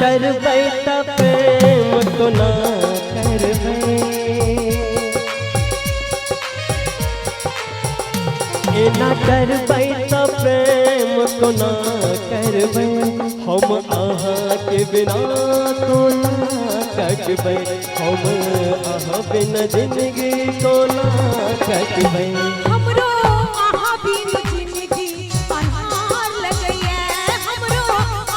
करबै त प्रेम तो ना करबै, ना करबै त प्रेम तो ना करबै, हम अहाँ के बिना तो ना कटबै, हम अहाँ बिना जिंदगी तो ना कटबै। हमरो अहाँ बिन जिंदगी अन्हार लगैया, हमरो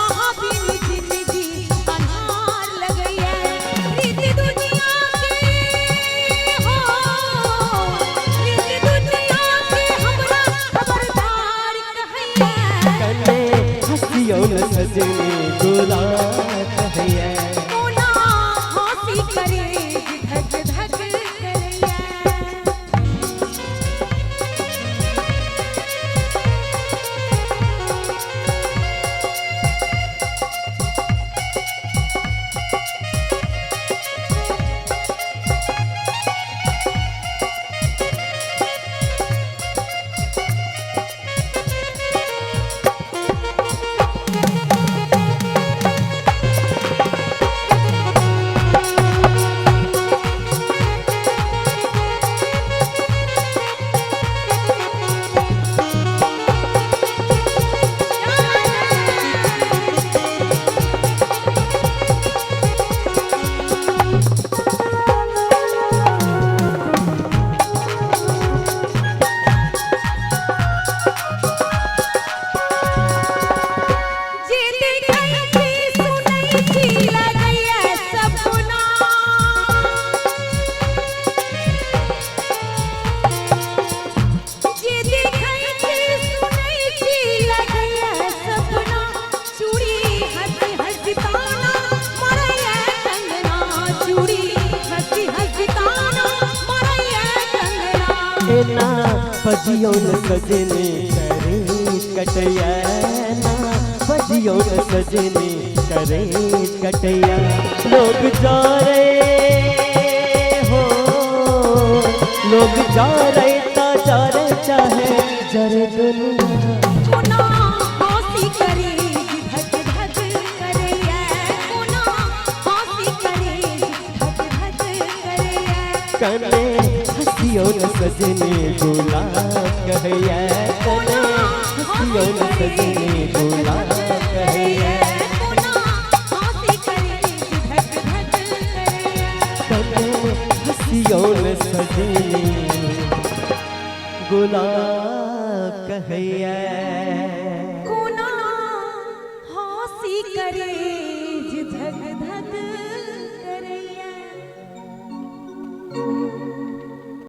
अहाँ बिन जिंदगी अन्हार लगैया। रीत दुनिया के हो, रीत दुनिया के हमरा खबरदार कहैया। कने हंसियो न सजनी गुला कहैया, कोना हंसी करे धक धक करैया। ना बजियो न सजनी करे कटैया, ना बजियो न सजनी करे कटैया। लोग जा रहे हो, लोग जा रहे ता जा रहे चाहे जरे दुनिया। कोना हंसी करे धक धक करैया, कोना हंसी करे धक धक करैया। कने हंसियो न सजनी गुलाब कहैया, कने हंसियो न सजनी गुलाब कहैया, कोना हंसी करे धक धक करैया। कने हंसियो न सजनी गुलाब कहैया। कोना हंसी करे धक धक करैया।